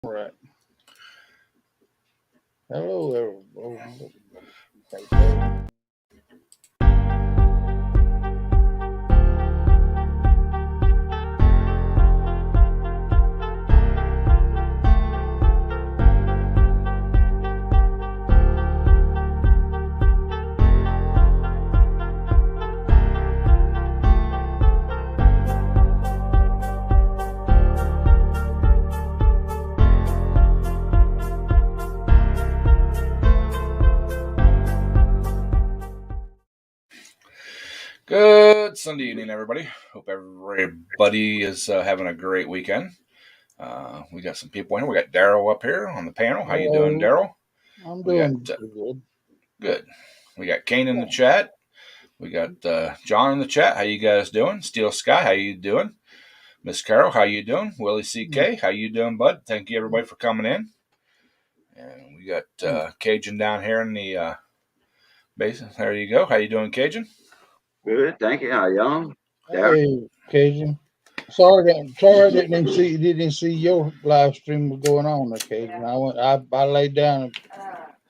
Right. Hello, everyone. Good Sunday evening, everybody. Hope everybody is having a great weekend. We got some people in. We got Daryl up here on the panel. How you doing, Hello. Daryl? I'm We got doing pretty good. good. We got Kane in the Yeah. chat. We got John in the chat. How you guys doing? Steel Sky, how you doing? Miss Carol, how you doing? Willie CK, how you doing, bud? Thank you everybody for coming in. And we got Cajun down here in the basin. There you go. How you doing, Cajun? Good, thank you. How y'all? Hey, Cajun. Sorry, I didn't see your live stream was going on, Cajun. I laid down.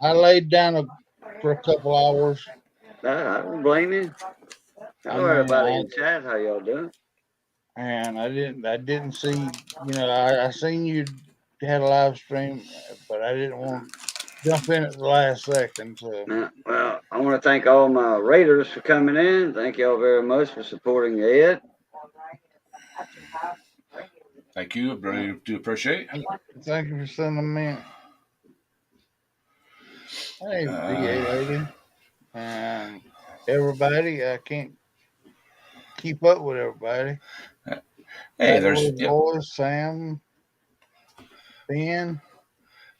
I laid down for a couple hours. I don't blame you. I Hello, mean, everybody in chat. How y'all doing? and I didn't see. I seen you had a live stream, but I didn't want to jump in at the last second. So Well, I want to thank all my Raiders for coming in. Thank y'all very much for supporting Ed. Thank you. Really do appreciate it. thank you for sending me. Hey, VA lady, and everybody. I can't keep up with everybody. Hey, there's Boys, Sam, Ben.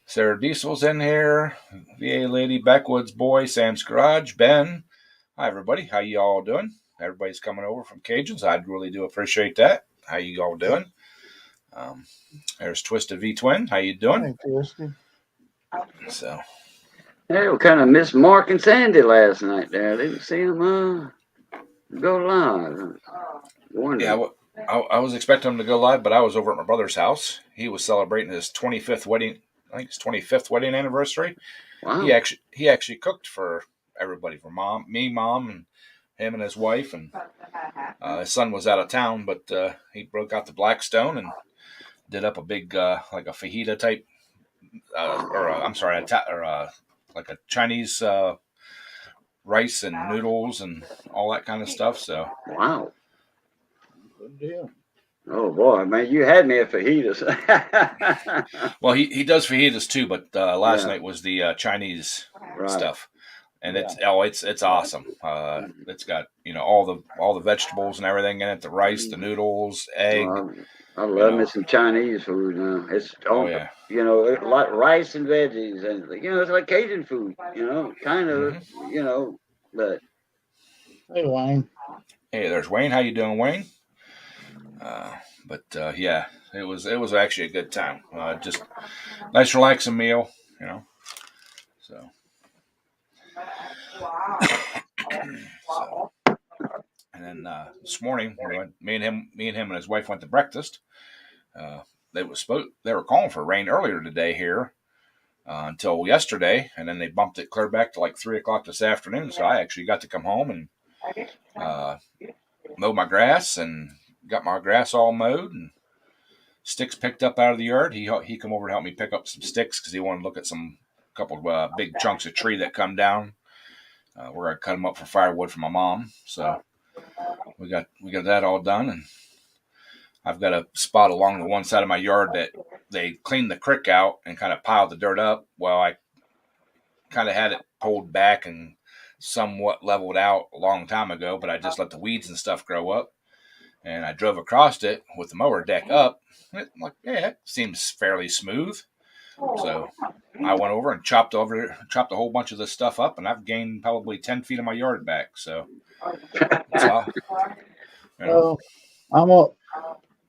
Sarah Diesel's in here. VA lady, Backwoods boy, Sam's Garage, Ben. Hi everybody. How you all doing? Everybody's coming over from Cajuns. I really do appreciate that. How you all doing? There's Twisted V Twin. How you doing? Hey, Twisted. So. Hey, we kind of missed Mark and Sandy last night there. I didn't see them go live. Yeah, I was expecting him to go live, but I was over at my brother's house. He was celebrating his 25th wedding. I think his 25th wedding anniversary. Wow. He actually cooked for everybody, for mom, and him and his wife, and his son was out of town, but he broke out the Blackstone and did up a big like a fajita type, like a Chinese rice and noodles and all that kind of stuff. So wow. Good deal. Oh boy, man, you had me at fajitas. Well, he does fajitas too, but last night was the Chinese stuff, and it's awesome. It's got all the vegetables and everything in it: the rice, the noodles, egg. I love me some Chinese food now. It's like rice and veggies, and it's like Cajun food. Kind of, but. Hey, Wayne. Hey, there's Wayne. How you doing, Wayne? Yeah, it was actually a good time. Just nice, relaxing meal, So. And then this morning, me and him and his wife went to breakfast. They were calling for rain earlier today here until yesterday, and then they bumped it clear back to like 3:00 this afternoon. So I actually got to come home and mow my grass and got my grass all mowed and sticks picked up out of the yard. He come over to help me pick up some sticks because he wanted to look at some couple of big chunks of tree that come down. We're gonna cut them up for firewood for my mom. So we got that all done, and I've got a spot along the one side of my yard that they cleaned the creek out and kind of piled the dirt up. Well, I kind of had it pulled back and somewhat leveled out a long time ago, but I just let the weeds and stuff grow up. And I drove across it with the mower deck up. It seems fairly smooth. So I went over and chopped a whole bunch of this stuff up, and I've gained probably 10 feet of my yard back. So it's all. I'm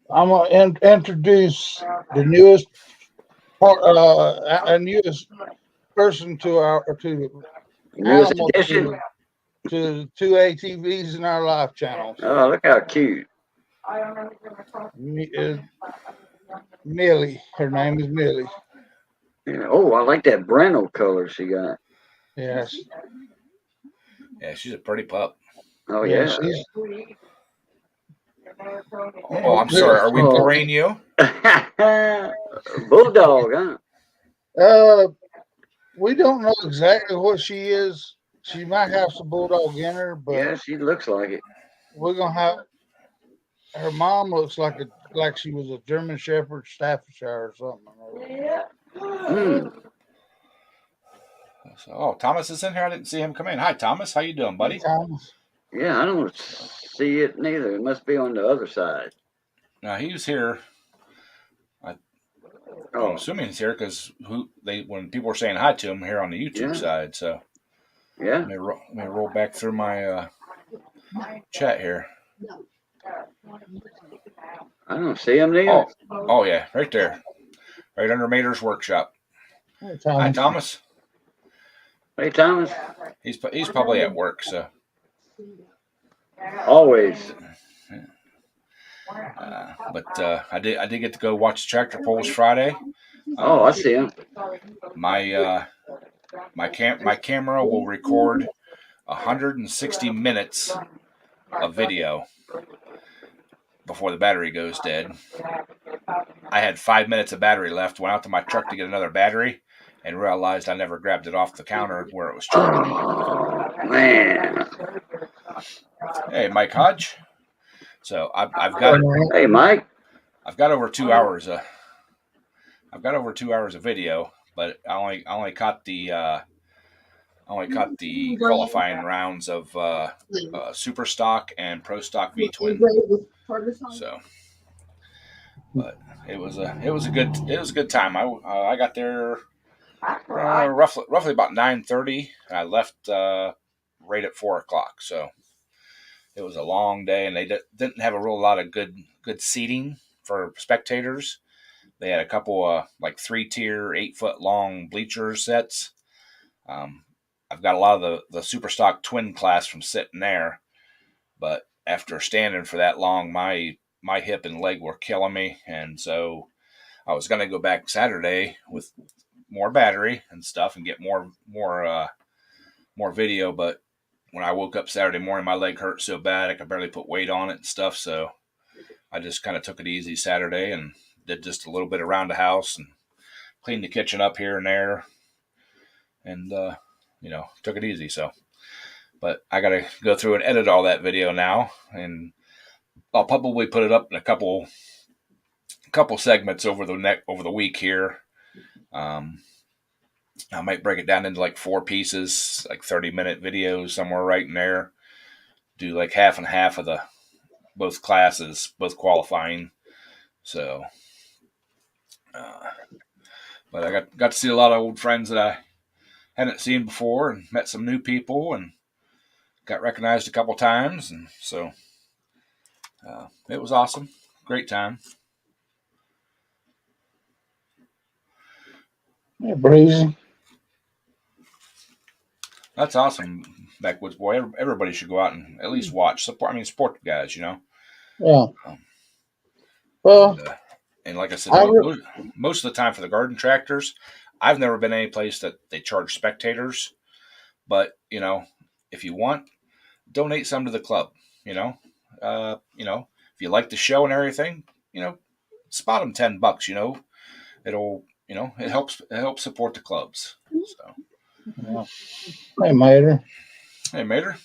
gonna introduce the newest person to two ATVs in our live channel. Oh, look how cute! Millie. Her name is Millie. Yeah. Oh, I like that Breno color she got. Yes. Yeah, she's a pretty pup. Oh Yeah, yeah. she's Oh, I'm sorry. Are we Oh. boring you? Bulldog, huh? We don't know exactly what she is. She might have some bulldog in her, but Yeah, she looks like it. we're gonna have her mom looks like she was a German Shepherd Staffordshire or something. Mm. So, Thomas is in here. I didn't see him come in. Hi, Thomas. How you doing, buddy? Thomas. Yeah, I don't see it neither. It must be on the other side. Now he was here. I'm assuming he's here because when people were saying hi to him here on the YouTube side. So yeah, let me roll back through my chat here. I don't see him neither. Oh yeah, right there, right under Mater's workshop. Hey, Thomas. Hi, Thomas. Hey, Thomas. He's probably at work, so always. But I did get to go watch tractor pulls Friday. I see him. My camera will record 160 minutes of video before the battery goes dead. I had 5 minutes of battery left. Went out to my truck to get another battery, and realized I never grabbed it off the counter where it was charged. Oh man! Hey, Mike Hodge. So I've got. Hey, Mike. I've got over 2 hours. I've got over 2 hours of video, but I only caught the qualifying rounds of Super Stock and Pro Stock V Twin. So, but it was a good time. I got there roughly about 9:30, and I left right at 4:00. So it was a long day, and they didn't have a real lot of good seating for spectators. They had a couple like 3-tier, 8-foot long bleacher sets. I've got a lot of the Super Stock Twin class from sitting there, but after standing for that long, my hip and leg were killing me, and so I was going to go back Saturday with more battery and stuff and get more video. But when I woke up Saturday morning, my leg hurt so bad I could barely put weight on it and stuff. So I just kind of took it easy Saturday and did just a little bit around the house and cleaned the kitchen up here and there, and took it easy. So, but I got to go through and edit all that video now, and I'll probably put it up in a couple segments over the week here. I might break it down into like 4 pieces, like 30-minute videos, somewhere right in there. Do like half and half of both classes, both qualifying. So, but I got to see a lot of old friends that I hadn't seen before, and met some new people, and got recognized a couple times, and so it was awesome. Great time. Yeah, Breezy. That's awesome, Backwoods Boy. Everybody should go out and at least watch. Support the guys, Yeah. Well, and like I said, most of the time for the garden tractors, I've never been any place that they charge spectators. But if you want, donate some to the club. If you like the show and everything, spot them $10. It helps support the clubs. So. Yeah. Hey, Mater. Hey, Mater.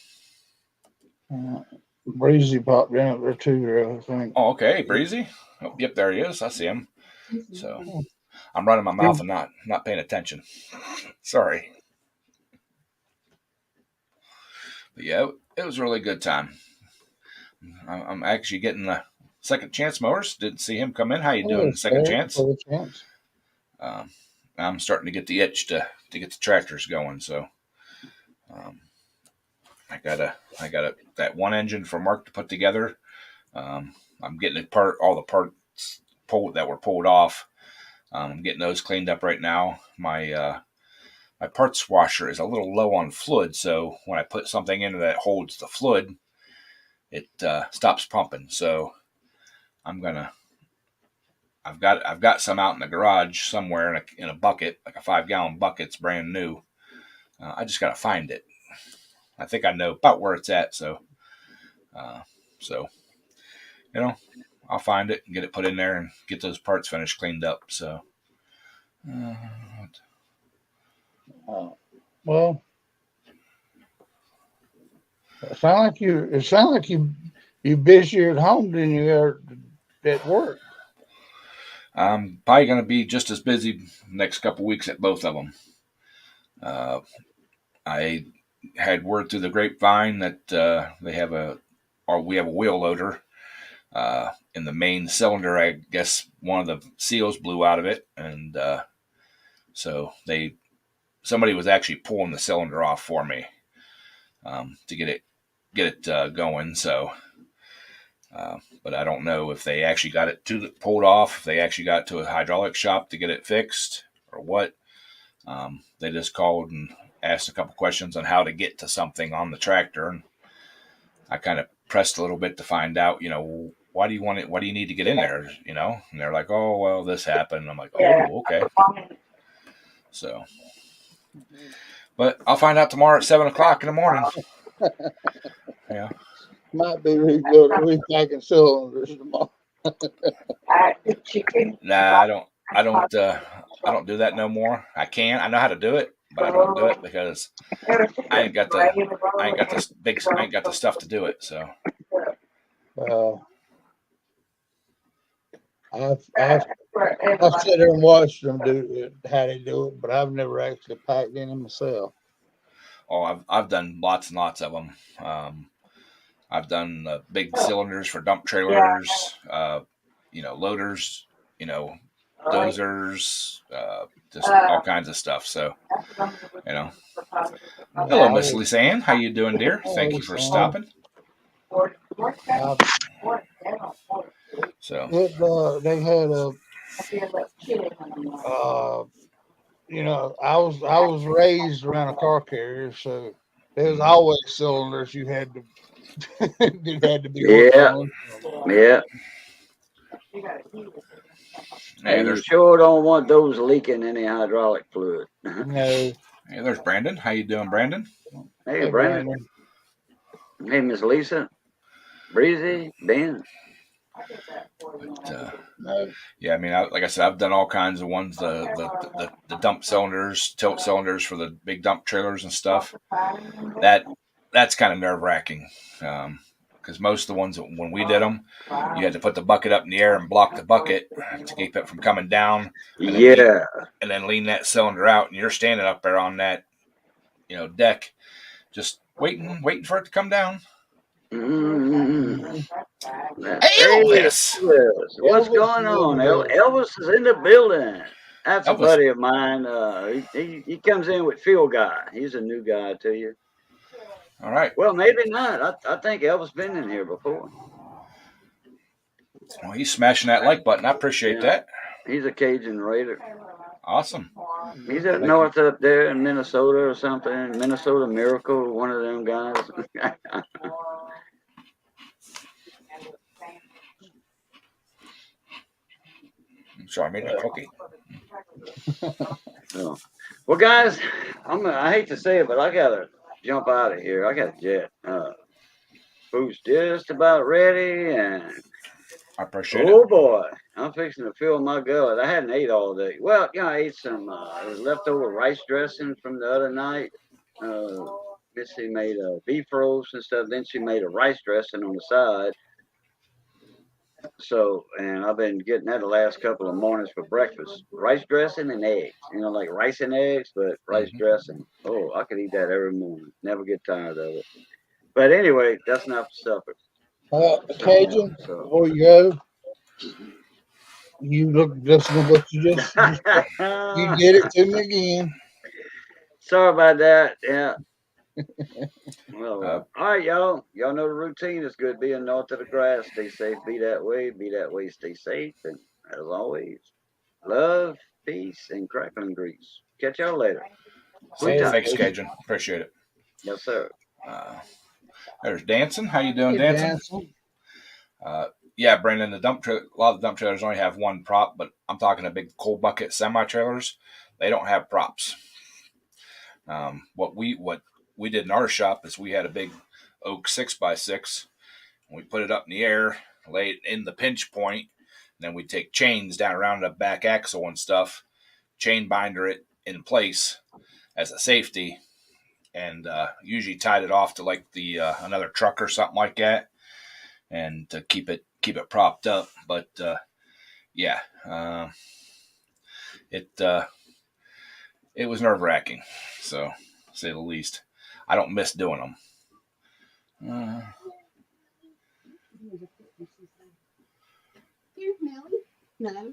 Breezy popped in up there too, I think. Oh, okay, Breezy. Oh, yep, there he is. I see him. So I'm running my mouth and not paying attention. Sorry. But yeah, it was a really good time. I'm actually getting the Second Chance mowers. Didn't see him come in. How you doing, Second Chance? I'm starting to get the itch to get the tractors going. So I got that one engine for Mark to put together. I'm getting all the parts that were pulled off. I'm getting those cleaned up right now. My parts washer is a little low on fluid, so when I put something in that holds the fluid, it stops pumping. So I'm gonna I've got some out in the garage somewhere in a bucket, like a 5-gallon bucket. It's brand new. I just got to find it. I think I know about where it's at. So I'll find it and get it put in there and get those parts finished, cleaned up. So, well, it sounds like you busier at home than you are at work. I'm probably going to be just as busy next couple weeks at both of them. I had word through the grapevine that we have a wheel loader in the main cylinder. I guess one of the seals blew out of it, and so somebody was actually pulling the cylinder off for me to get it going. So, but I don't know if they actually got it pulled off, if they actually got to a hydraulic shop to get it fixed or what. They just called and asked a couple questions on how to get to something on the tractor, and I kind of pressed a little bit to find out, why do you want it? What do you need to get in there? And they're like, oh, well, this happened. I'm like, oh, okay. So, but I'll find out tomorrow at 7:00 in the morning. Yeah. Might be repacking cylinders tomorrow. Nah, I don't do that no more. I know how to do it, but I don't do it because I ain't got the stuff to do it. So I've sat there and watched them do how they do it, but I've never actually packed in them myself. Oh, I've done lots and lots of them. I've done big cylinders for dump trailers, loaders, dozers, just all kinds of stuff. So, hello, Miss Lisanne. How you doing, dear? Thank you for stopping. So they had I was raised around a car carrier, so there was always cylinders you had to be on. Yeah. And you sure don't want those leaking any hydraulic fluid. No. Hey, there's Brandon. How you doing, Brandon? Hey, Brandon. Hey, Miss Lisa. Breezy, Ben. But, yeah, I mean, like I said, I've done all kinds of ones. The dump cylinders, tilt cylinders for the big dump trailers and stuff. That's kind of nerve wracking because most of the ones when we did them, you had to put the bucket up in the air and block the bucket to keep it from coming down. And then lean that cylinder out, and you're standing up there on that, deck, just waiting for it to come down. Mm-hmm. Elvis! What's going on? Elvis is in the building. That's Elvis. A buddy of mine. He comes in with Field Guy. He's a new guy to you. All right. Well, maybe not. I think Elvis been in here before. Well, he's smashing that like button. I appreciate that. He's a Cajun Raider. Awesome. He's up north up there in Minnesota or something. Minnesota Miracle, one of them guys. I'm sorry, I made a cookie. Well, guys, I hate to say it, but I gotta jump out of here. I got a jet. Food's just about ready, and I appreciate it. Oh boy, I'm fixing to fill my gullet. I hadn't ate all day. Well, I ate some leftover rice dressing from the other night. Missy made a beef roast and stuff. Then she made a rice dressing on the side. So, and I've been getting that the last couple of mornings for breakfast. Rice dressing and eggs. Like rice and eggs, but rice dressing. Oh, I could eat that every morning. Never get tired of it. But anyway, that's not for supper. Cajun, before you go, you listen to what you just you did it to me again. Sorry about that. Yeah. Well, all right, y'all. Y'all know the routine. It's good being north of the grass. Stay safe. Be that way. Be that way. Stay safe. And as always, love, peace, and crackling grease. Catch y'all later. Thanks, Cajun. Appreciate it. Yes, sir. There's Dancing. How you doing, Dancing? Yeah, Brandon, a lot of the dump trailers only have one prop, but I'm talking a big coal bucket semi trailers. They don't have props. What we did in our shop is we had a big oak 6x6. We put it up in the air, lay it in the pinch point, and then we take chains down around the back axle and stuff, chain binder it in place as a safety, and usually tied it off to like the another truck or something like that, and to keep it propped up. But yeah, it it was nerve wracking, so to say the least. I don't miss doing them. No.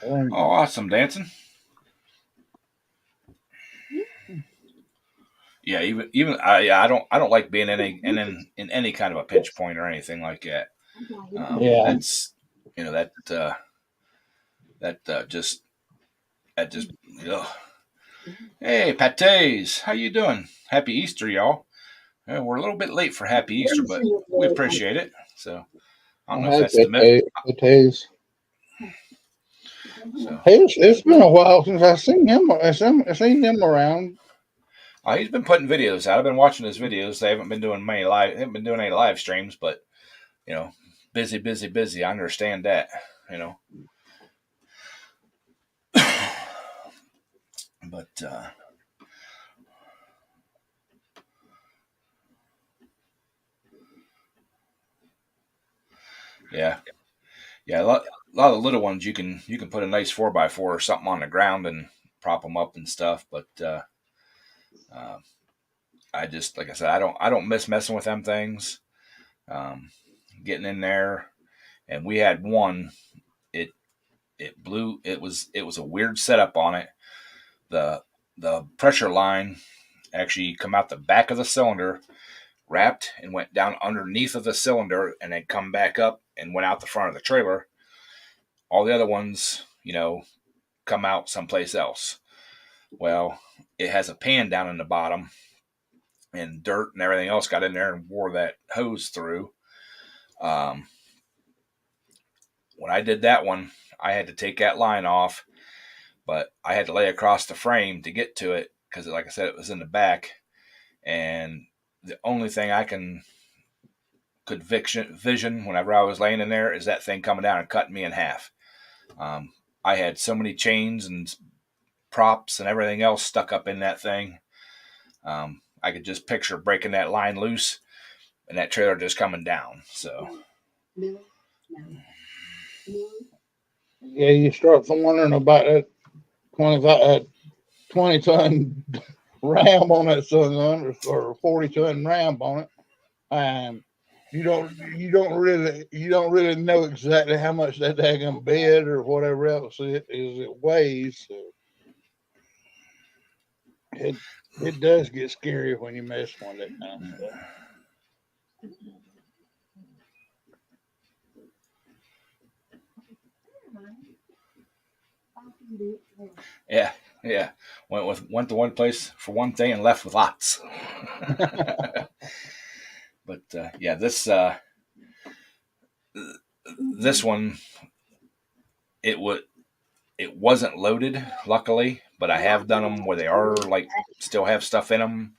Oh, awesome dancing. Yeah, I don't like being in any kind of a pinch point or anything like that. Yeah. That's just ugh. Hey, Pates, how you doing? Happy Easter, y'all. We're a little bit late for Happy Easter, but we appreciate it. So I don't know if that's the Potatoes. So It's been a while since I've seen him. I've seen him around. He's been putting videos out. I've been watching his videos. They haven't been doing any live streams, but busy. I understand that, but yeah. A lot of little ones you can put a nice 4x4 or something on the ground and prop them up and stuff. But I just, like I said, I don't miss messing with them things. Getting in there, and we had one. It blew. It was a weird setup on it. The pressure line actually come out the back of the cylinder, wrapped and went down underneath of the cylinder, and then come back up and went out the front of the trailer. All the other ones, come out someplace else. Well, it has a pan down in the bottom, and dirt and everything else got in there and wore that hose through. When I did that one, I had to take that line off, but I had to lay across the frame to get to it because, like I said, it was in the back. And the only thing I could vision whenever I was laying in there is that thing coming down and cutting me in half. I had so many chains and props and everything else stuck up in that thing. I could just picture breaking that line loose and that trailer just coming down. So. Yeah, you start wondering about that 20-ton ram on that cylinder or 40-ton ram on it. You don't really know exactly how much that daggum bed or whatever else it weighs. So it does get scary when you mess with that kind of stuff. Yeah. Went to one place for one thing and left with lots. But yeah, this one it wasn't loaded, luckily, but I have done them where they are still have stuff in them,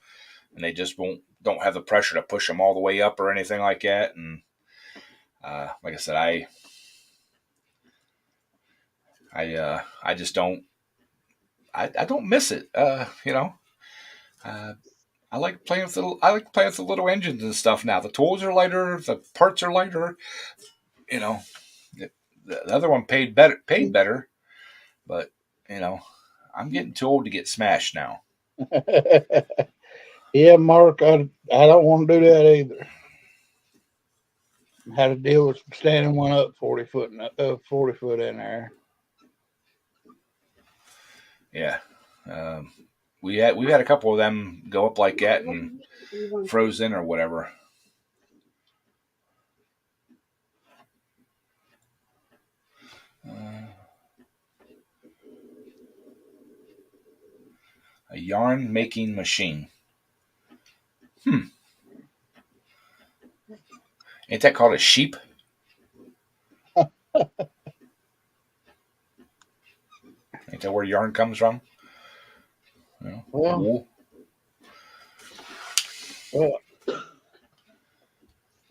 and they just don't have the pressure to push them all the way up or anything like that. And like I said, I just don't. I don't miss it. I like playing with the little engines and stuff now. The tools are lighter, the parts are lighter. The other one paid better, but I'm getting too old to get smashed now. Yeah, Mark, I don't want to do that either. Had to deal with standing one up 40 foot in there. Yeah. We've had a couple of them go up like that and froze in or whatever. A yarn making machine. Ain't that called a sheep? Ain't that where yarn comes from? Well, Wool. well,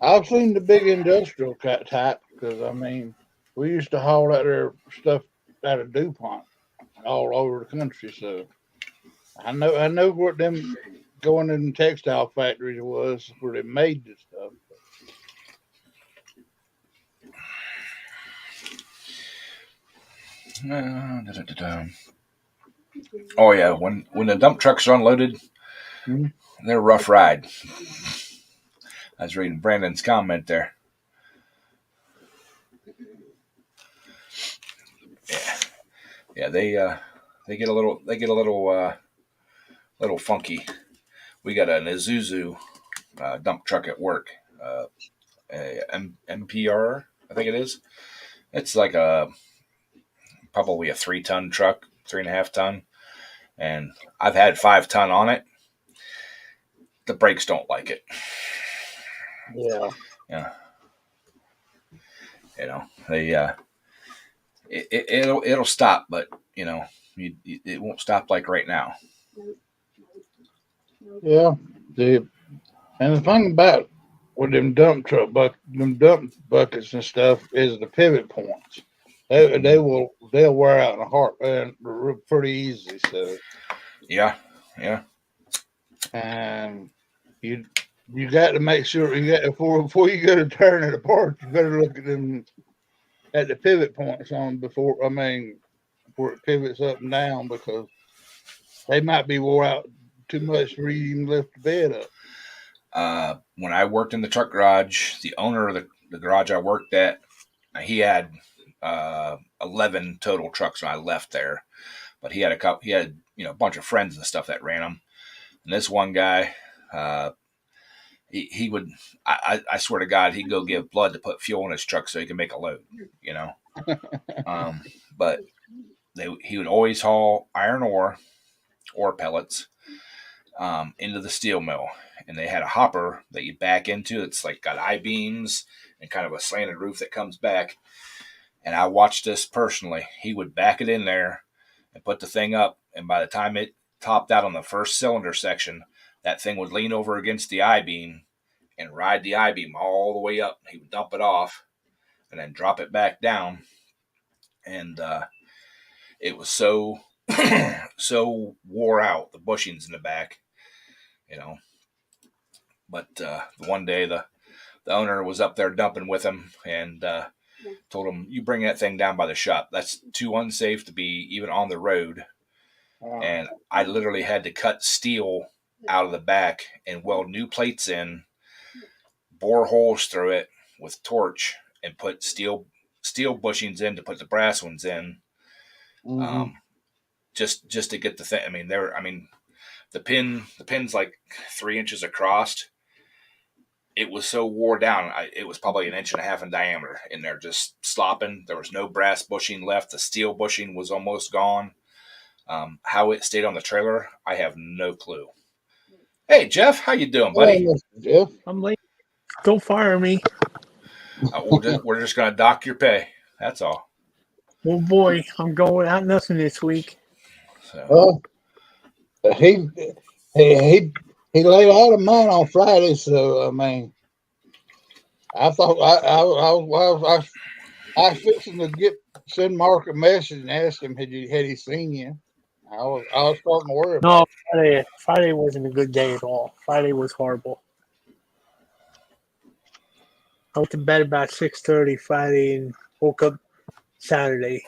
I've seen the big industrial type because I mean, we used to haul out their stuff out of DuPont all over the country. So I know what them going in textile factories was where they made this stuff. Oh yeah, when the dump trucks are unloaded, Hmm. they're a rough ride. I was reading Brandon's comment there. Yeah, they get a little funky. We got an Isuzu dump truck at work, MPR, I think it is. It's like probably a 3-ton truck, 3.5 ton, and I've had 5-ton on it. The brakes don't like it. Yeah. Yeah, they it'll stop, but it won't stop like right now. Yeah. And the thing about with them them dump buckets and stuff is the pivot points. They'll wear out in a heart pretty easy. So Yeah. and you got to make sure you got before you go to turn it apart, you better look at them at the pivot points on before. I mean, before it pivots up and down because they might be wore out too much for you even lift the bed up. When I worked in the truck garage, the owner of the garage I worked at, he had 11 total trucks when I left there, but he had a bunch of friends and stuff that ran them. And this one guy, he would, I swear to God, he'd go give blood to put fuel in his truck so he could make a load, but he would always haul iron ore pellets into the steel mill, and they had a hopper that you back into. It's like got I-beams and kind of a slanted roof that comes back. And I watched this personally. He would back it in there and put the thing up, and by the time it topped out on the first cylinder section, that thing would lean over against the I-beam and ride the I-beam all the way up. He would dump it off and then drop it back down. And it was so so wore out, the bushings in the back, But one day the owner was up there dumping with him and told him, "You bring that thing down by the shop. That's too unsafe to be even on the road." And I literally had to cut steel out of the back and weld new plates in, bore holes through it with torch, and put steel bushings in to put the brass ones in. Mm-hmm. Just to get the thing. The pin's like 3 inches across. It was so wore down. It was probably 1.5 inches in diameter in there, just slopping. There was no brass bushing left. The steel bushing was almost gone. How it stayed on the trailer, I have no clue. Hey, Jeff, how you doing, buddy? Jeff, I'm late. Don't fire me. We're just gonna dock your pay. That's all. Oh boy, I'm going without nothing this week. So. He laid all of mine on Friday, so I mean, I thought I was fixing to send Mark a message and ask him had he seen you. I was starting to worry about No, Friday wasn't a good day at all. Friday was horrible. I went to bed about 6:30 Friday and woke up Saturday.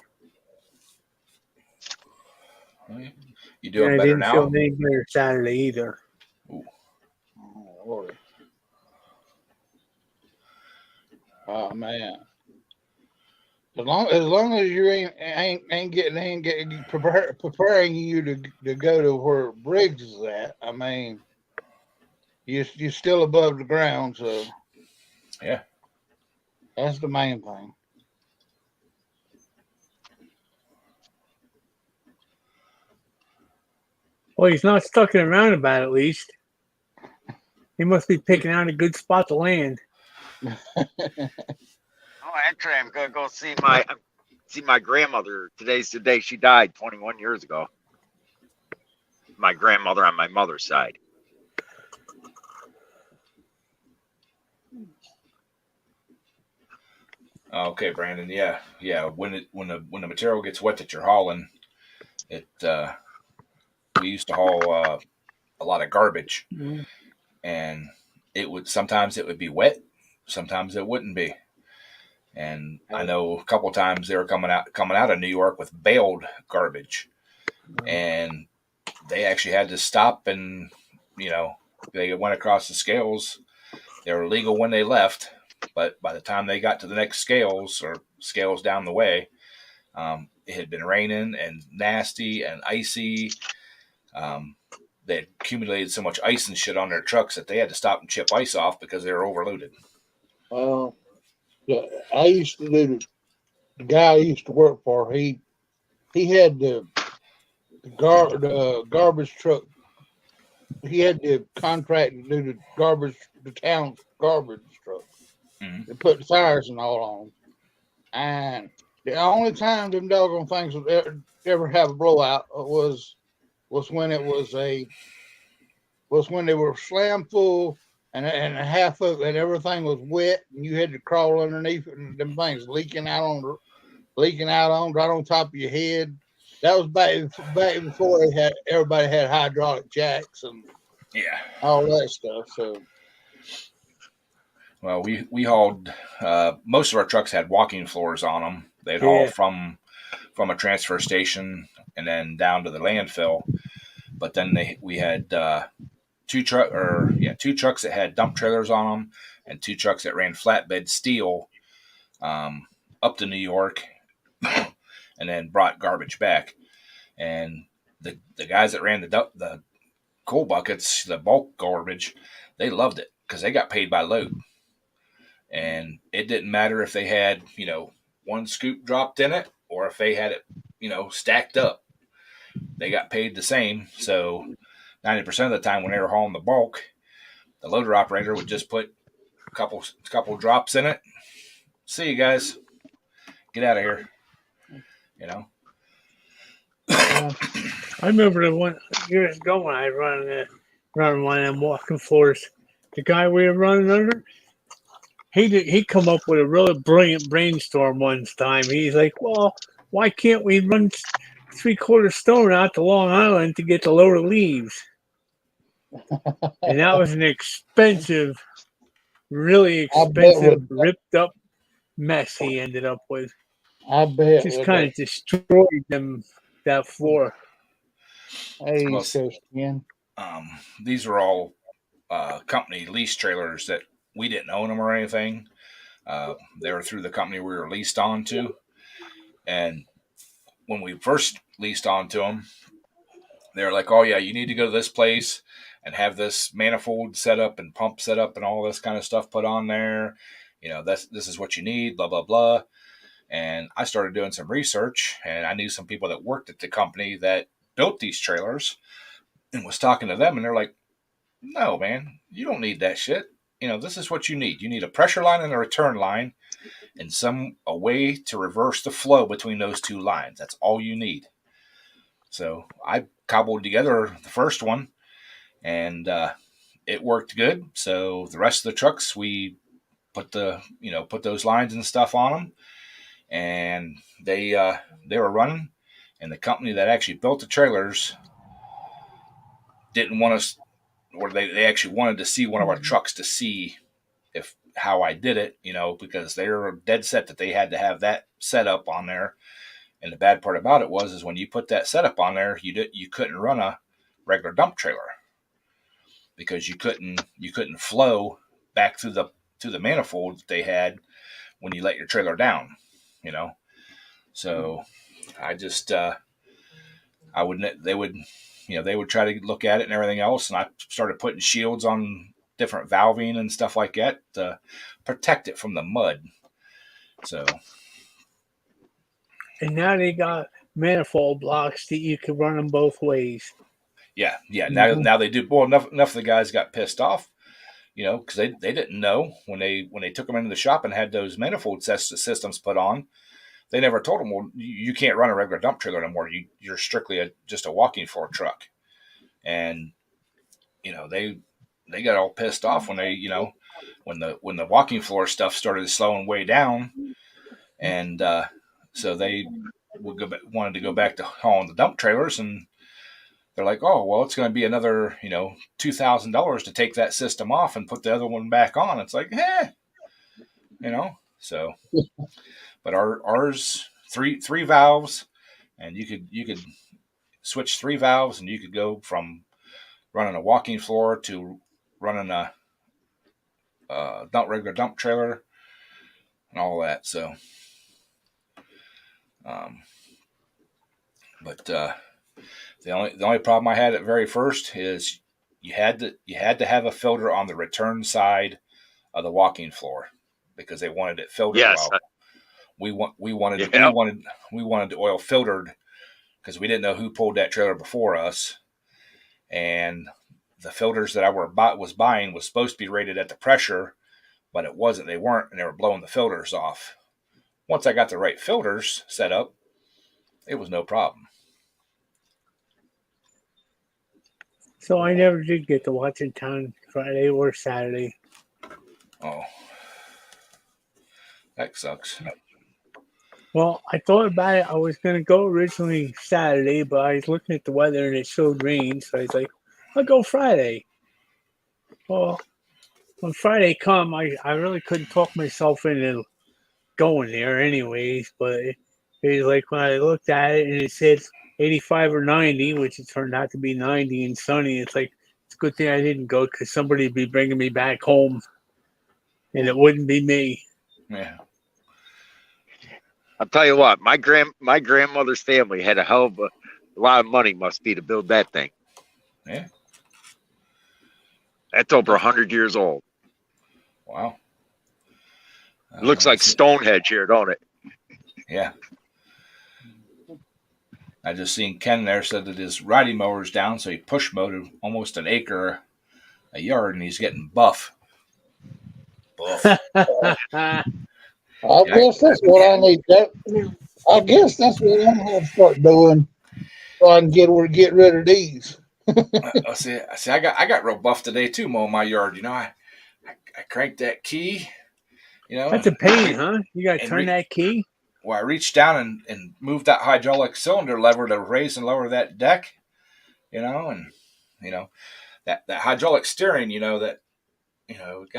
You doing and better I didn't now? feel any better Saturday either. Oh man! As long as you ain't getting preparing you to go to where Briggs is at. I mean, you're still above the ground, so yeah, that's the main thing. Well, he's not stuck in a roundabout, at least. He must be picking out a good spot to land. Oh, actually, I'm gonna go see my See, my grandmother, today's the day she died 21 years ago. My grandmother on my mother's side. Okay, Brandon. Yeah. When the material gets wet that you're hauling, it we used to haul a lot of garbage, and sometimes it would be wet, sometimes it wouldn't be. And I know a couple of times they were coming out of New York with baled garbage, and they actually had to stop, and they went across the scales. They were legal when they left, but by the time they got to the next scales or scales down the way, it had been raining and nasty and icy. They had accumulated so much ice and shit on their trucks that they had to stop and chip ice off because they were overloaded. Well, I used to do the guy I used to work for. He had the garbage truck. He had the contract to do the town garbage truck. Mm-hmm. They put the tires and all on. And the only time them doggone things would ever have a blowout was when they were slam full and half of it and everything was wet and you had to crawl underneath it and them things leaking out right on top of your head. That was back before everybody had hydraulic jacks and all that stuff. So, well, we hauled. Most of our trucks had walking floors on them. They'd haul from a transfer station and then down to the landfill. But then we had two trucks that had dump trailers on them, and two trucks that ran flatbed steel up to New York, and then brought garbage back. And the guys that ran the coal buckets, the bulk garbage, they loved it because they got paid by load. And it didn't matter if they had, one scoop dropped in it or if they had it, stacked up. They got paid the same. So 90% of the time when they were hauling the bulk, the loader operator would just put a couple drops in it. See you guys. Get out of here. I remember the one years ago when I run one of them walking floors. The guy we were running under, he come up with a really brilliant brainstorm one time. He's like, well, why can't we run 3/4 stone out to Long Island to get the lower leaves? And that was an expensive, really expensive, ripped up mess he ended up with. I bet. Just kind of destroyed that floor. Hey, these were all company lease trailers that we didn't own them or anything. They were through the company we were leased on to. And when we first leased onto them, they were like, oh, yeah, you need to go to this place and have this manifold set up and pump set up and all this kind of stuff put on there. This is what you need, blah, blah, blah. And I started doing some research, and I knew some people that worked at the company that built these trailers and was talking to them. And they're like, no, man, you don't need that shit. This is what you need. You need a pressure line and a return line and a way to reverse the flow between those two lines. That's all you need. So I cobbled together the first one, and it worked good. So the rest of the trucks, we put those lines and stuff on them, and they were running. And the company that actually built the trailers didn't want us, or they actually wanted to see one of our trucks to see how I did it, because they were dead set that they had to have that setup on there. And the bad part about it is when you put that setup on there, you couldn't run a regular dump trailer because you couldn't flow back through the manifold that they had when you let your trailer down, So I just they would try to look at it and everything else, and I started putting shields on different valving and stuff like that to protect it from the mud. So, and now they got manifold blocks that you can run them both ways. Yeah. Now they do. Well, enough of the guys got pissed off, because they didn't know when they took them into the shop and had those manifold systems put on. they never told them, well, you can't run a regular dump trailer anymore. You're strictly just a walking floor truck. And, they got all pissed off when when the walking floor stuff started slowing way down. And so they wanted to go back to hauling the dump trailers. And they're like, oh, well, it's going to be another, $2,000 to take that system off and put the other one back on. It's like, so, but ours, three valves, and you could switch 3 valves, and you could go from running a walking floor to running a regular dump trailer and all that. So, but the only problem I had at very first is you had to have a filter on the return side of the walking floor because they wanted it filtered. Yes. We wanted the oil filtered because we didn't know who pulled that trailer before us, and the filters that I was buying was supposed to be rated at the pressure, but it wasn't. They weren't, and they were blowing the filters off. Once I got the right filters set up, it was no problem. So I never did get to watch in town Friday or Saturday. Oh, that sucks. Well, I thought about it. I was going to go originally Saturday, but I was looking at the weather and it showed rain. So I was like, I'll go Friday. Well, when Friday come, I really couldn't talk myself into going there anyways. But it was like when I looked at it and it said 85 or 90, which it turned out to be 90 and sunny. It's like, it's a good thing I didn't go because somebody would be bringing me back home and it wouldn't be me. Yeah. I'll tell you what, my grandmother's family had a hell of a lot of money must be to build that thing. Yeah. That's over 100 years old. Wow. It looks like Stonehenge here, don't it? Yeah. I just seen Ken there said that his riding mower's down, so he push mowed almost an acre a yard, and he's getting buff. I guess that's what I need. I guess that's what I'm going to start doing so I can get rid of these. See, I got real buff today too, mowing my yard. I cranked that key. That's a pain, huh? You got to turn that key. Well, I reached down and moved that hydraulic cylinder lever to raise and lower that deck. That hydraulic steering. We got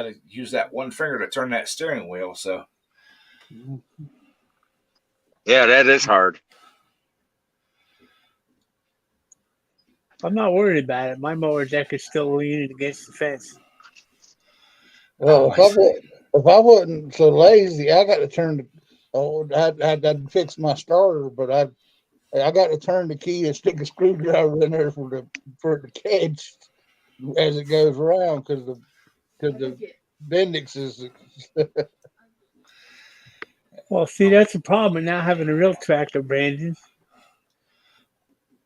to use that one finger to turn that steering wheel. So. Yeah, that is hard. I'm not worried about it. My mower deck is still leaning against the fence. Well, if I wasn't so lazy, I got to turn I'd fix my starter, but I got to turn the key and stick a screwdriver in there for it to catch as it goes around because the Bendix is. Well, see, that's the problem with not having a real tractor, Brandon.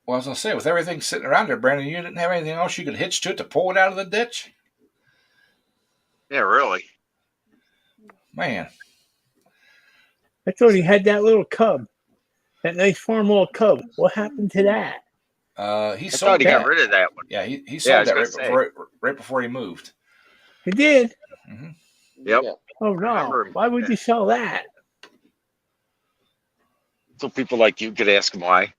Well, I was going to say, with everything sitting around there, Brandon, you didn't have anything else you could hitch to it to pull it out of the ditch? Yeah, really. Man. I thought he had that little cub, that nice Farmall cub. What happened to that? He I sold thought he that. got rid of that one. Yeah, he sold that right before he moved. He did? Mm-hmm. Yep. Oh, no. Why would you sell that? So people like you could ask him why.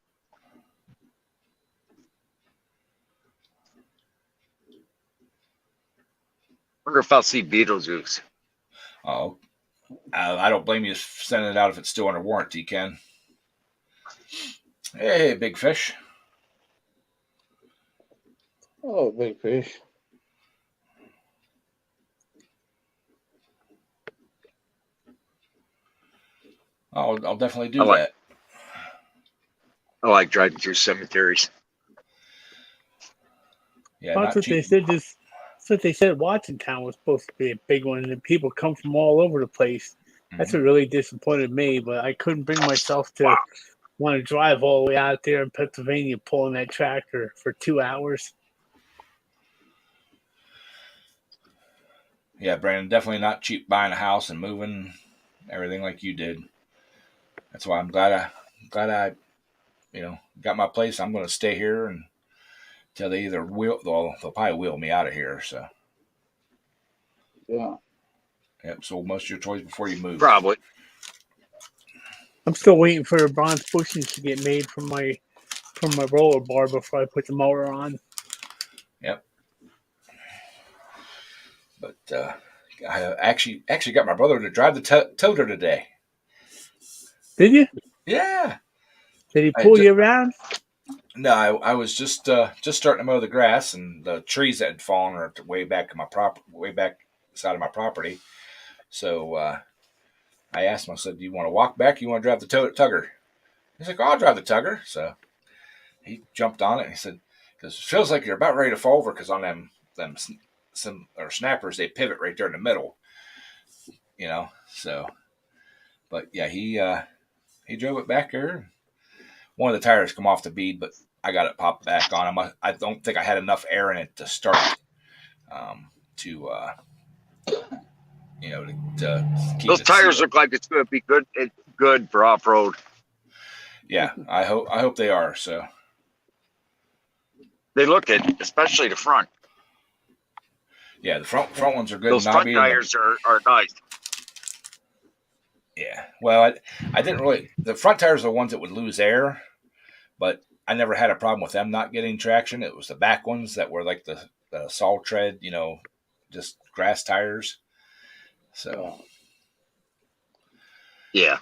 Wonder if I'll see Beetlejuice. Oh, I don't blame you sending it out if it's still under warranty, Ken. Hey, big fish. Oh, big fish. I'll definitely do that. I like driving through cemeteries. Yeah, that's what they said. That's what they said. Watsontown was supposed to be a big one, and people come from all over the place. Mm-hmm. That's what really disappointed me. But I couldn't bring myself to want to drive all the way out there in Pennsylvania pulling that tractor for 2 hours. Yeah, Brandon, definitely not cheap buying a house and moving everything like you did. that's why I'm glad I got my place. I'm going to stay here and until they either they'll probably wheel me out of here. So Yeah. yep. Sold most of your toys before you moved. Probably. I'm still waiting for the bronze bushings to get made from my roller bar before I put the motor on. Yep. But I actually got my brother to drive the toter today. Did you? Yeah. Did he pull you around? No, I was just starting to mow the grass, and the trees that had fallen are way back side of my property. So I asked him. I said, "Do you want to walk back? Or you want to drive the tugger?" He's like, "I'll drive the tugger." So he jumped on it. And he said, "Because it feels like you're about ready to fall over. Because on them snappers, they pivot right there in the middle. So, but yeah, he drove it back there. One of the tires come off the bead, but I got it popped back on. I don't think I had enough air in it to start to keep those tires look like it's going to be good. It's good for off road. Yeah, I hope they are. So they look it, especially the front. Yeah, the front ones are good. Those front tires are nice. Yeah, well, I didn't really. The front tires are the ones that would lose air, but I never had a problem with them not getting traction. It was the back ones that were like the saw tread, just grass tires. So, yeah.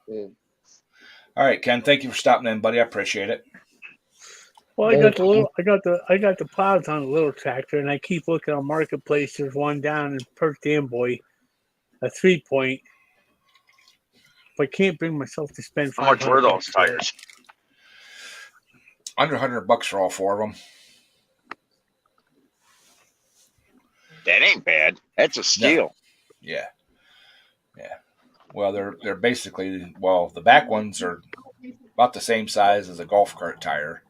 All right, Ken. Thank you for stopping in, buddy. I appreciate it. Well, I got the plows on the little tractor, and I keep looking on Marketplace. There's one down in Perth Amboy, a 3-point. But I can't bring myself to spend. How much were those tires? Under $100 for all 4 of them. That ain't bad. That's a steal. No. Yeah. Well, they're basically the back ones are about the same size as a golf cart tire,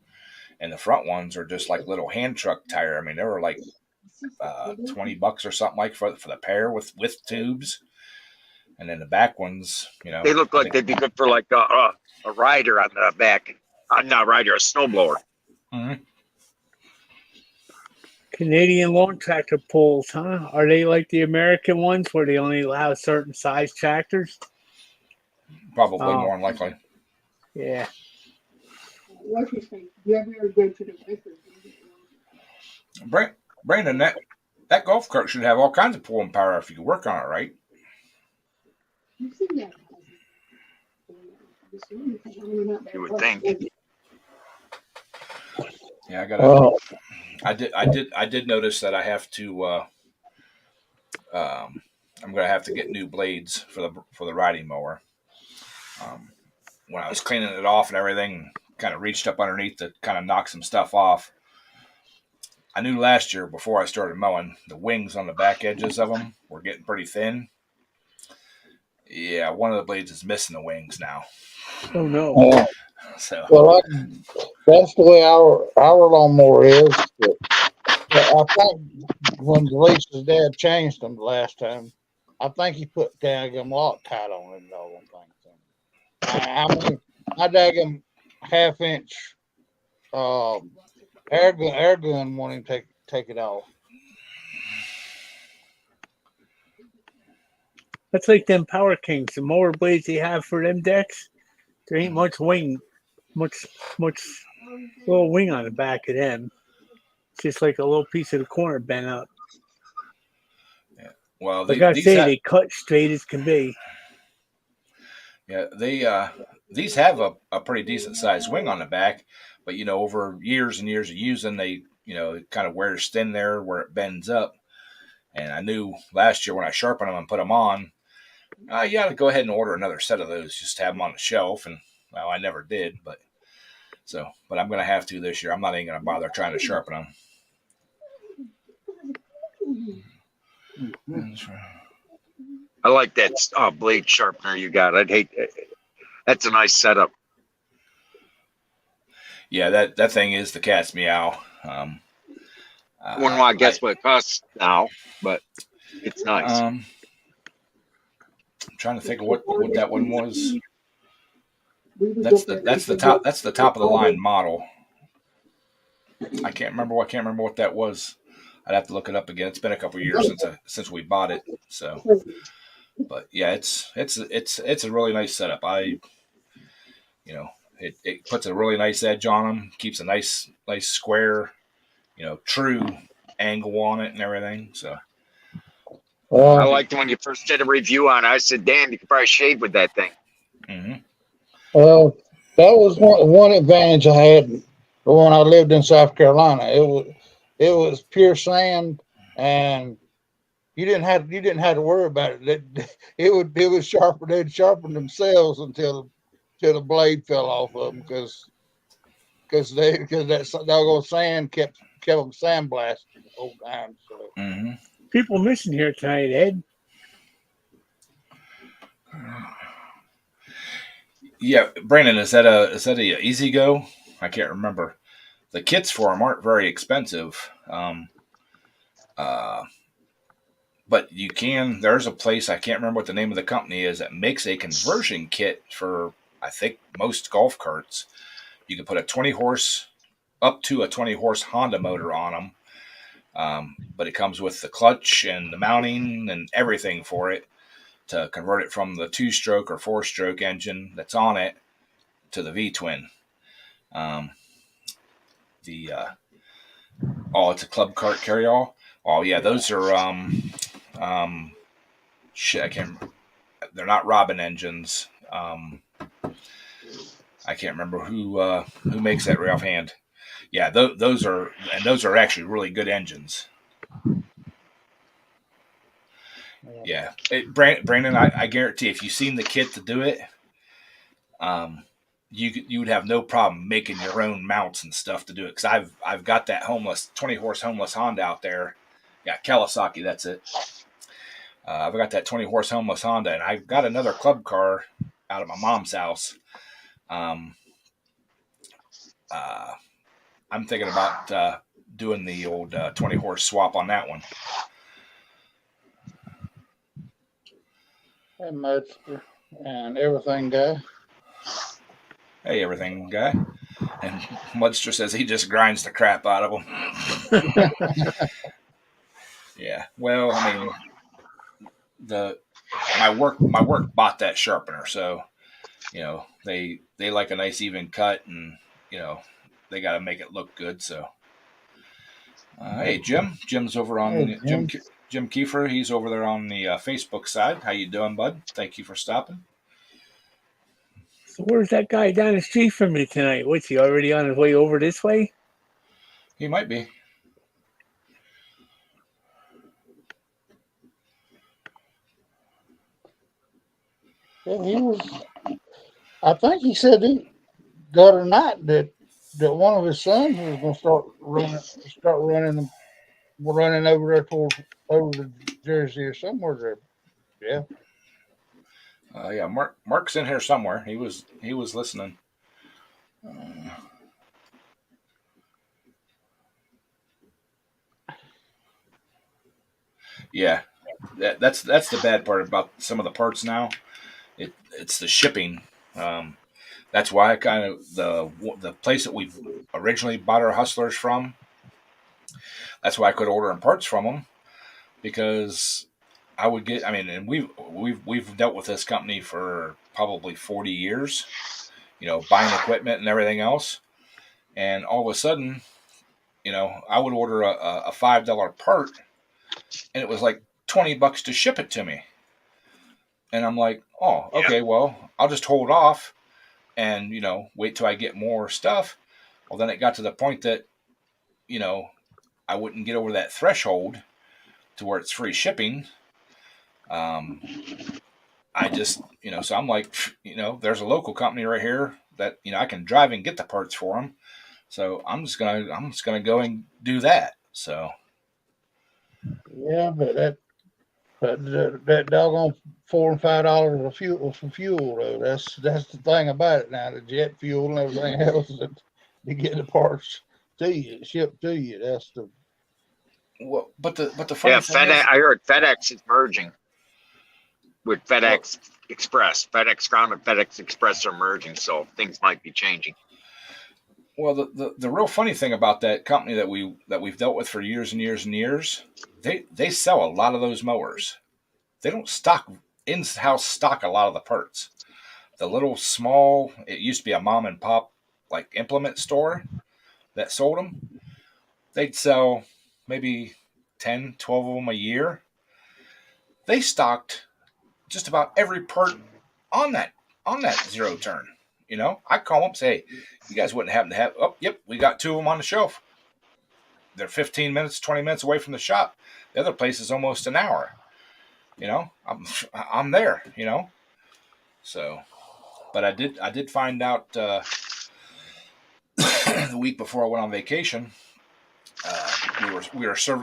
and the front ones are just like little hand truck tire. I mean, they were like $20 or something like for the pair with tubes, and then the back ones, they look like they'd be good for like a rider on the back. Not a rider, a snowblower. Mm-hmm. Canadian lawn tractor pulls, huh? Are they like the American ones where they only allow certain size tractors? Probably more than likely. Yeah. Brandon, that golf cart should have all kinds of pulling power if you can work on it right. You would think. Yeah, I did notice that I have to. I'm going to have to get new blades for the riding mower. When I was cleaning it off and everything, kind of reached up underneath to kind of knock some stuff off. I knew last year before I started mowing, the wings on the back edges of them were getting pretty thin. Yeah, one of the blades is missing the wings now. Oh no! So that's the way our lawnmower is. But I think when Lisa's dad changed them the last time, I think he put daggum Loctite on it. All one thing. I mean, my daggum half-inch air gun won't even take it off. That's like them Power Kings, the mower blades they have for them decks. There ain't much little wing on the back of them. It's just like a little piece of the corner bent up. Yeah. Well, I gotta say, they cut straight as can be. Yeah, these have a pretty decent sized wing on the back, but over years and years of using, they it kind of wears thin there where it bends up. And I knew last year when I sharpened them and put them on, you ought to go ahead and order another set of those just to have them on the shelf. And well, I never did, but I'm going to have to this year. I'm not even going to bother trying to sharpen them. I like that blade sharpener you got. That's a nice setup. Yeah, that thing is the cat's meow. Wouldn't want to guess what it costs now, but it's nice. I'm trying to think of what that one was. That's the top of the line model. I can't remember what that was. I'd have to look it up again. It's been a couple of years since we bought it. So, but yeah, it's a really nice setup. It puts a really nice edge on them, keeps a nice square, true angle on it and everything. So I liked when you first did a review on it. I said, damn, you could probably shade with that thing. mm-hmm. Well, that was one advantage I had when I lived in South Carolina. It was pure sand, and you didn't have to worry about it. It was sharper. They'd sharpen themselves until the blade fell off of them because that doggone sand kept them sandblasted the whole time. So People missing here tonight, Ed. Yeah, Brandon, is that a Easy Go? I can't remember. The kits for them aren't very expensive. But you can. There's a place, I can't remember what the name of the company is, that makes a conversion kit for, I think, most golf carts. You can put up to a 20 horse Honda motor on them, but it comes with the clutch and the mounting and everything for it to convert it from the 2-stroke or 4-stroke engine that's on it to the V-twin. It's a club cart carry-all. Oh yeah, those are I can't remember. They're not Robin engines. I can't remember who makes that right offhand. Yeah, those are actually really good engines. Yeah, Brandon, I guarantee if you've seen the kit to do it, you would have no problem making your own mounts and stuff to do it. Because I've got that 20 horse homeless Honda out there. Yeah, Kawasaki, that's it. I've got that 20 horse homeless Honda, and I've got another club car out at my mom's house. I'm thinking about doing the old 20 horse swap on that one. Hey, Mudster and everything guy. Hey, everything guy. And Mudster says he just grinds the crap out of them. Yeah. Well, I mean, my work bought that sharpener, so they like a nice even cut, and they got to make it look good. So, hey, Jim's over on Jim Kiefer. He's over there on the Facebook side. How you doing, bud? Thank you for stopping. So where's that guy down the street from me tonight? What's he already on his way over this way? He might be. Yeah, he was. I think he said the other night that one of his sons was going to start running over there over to Jersey or somewhere there. Yeah. Yeah, Mark's in here somewhere. He was listening. Yeah, that's the bad part about some of the parts now. It's the shipping. That's why the place that we originally bought our Hustlers from. That's why I could order parts from them, because I would get. I mean, and we've dealt with this company for probably 40 years. Buying equipment and everything else, and all of a sudden, I would order a $5 part, and it was like $20 to ship it to me. And I'm like, oh, okay, well, I'll just hold off and, wait till I get more stuff. Well, then it got to the point that, I wouldn't get over that threshold to where it's free shipping. I just, so I'm like, there's a local company right here that, I can drive and get the parts for them. So I'm just gonna go and do that. So. Yeah, but that doggone $4 and $5 of fuel for fuel though. That's the thing about it now. The jet fuel and everything else to get the parts to you, shipped to you. That's the. Well, but the funny thing FedEx. is, I heard FedEx is merging. with FedEx Express. FedEx Ground and FedEx Express are merging, so things might be changing. Well, the real funny thing about that company that we've dealt with for years and years and years, they sell a lot of those mowers. They don't stock in-house stock a lot of the parts. The little small, it used to be a mom and pop like implement store that sold them. They'd sell maybe 10, 12 of them a year. They stocked just about every part on that zero turn. You know, I call them, say, hey, you guys wouldn't happen to have, oh, yep, we got 2 of them on the shelf. They're 15 minutes, 20 minutes away from the shop. The other place is almost an hour. You know, I'm there, you know. So, but I did find out the week before I went on vacation,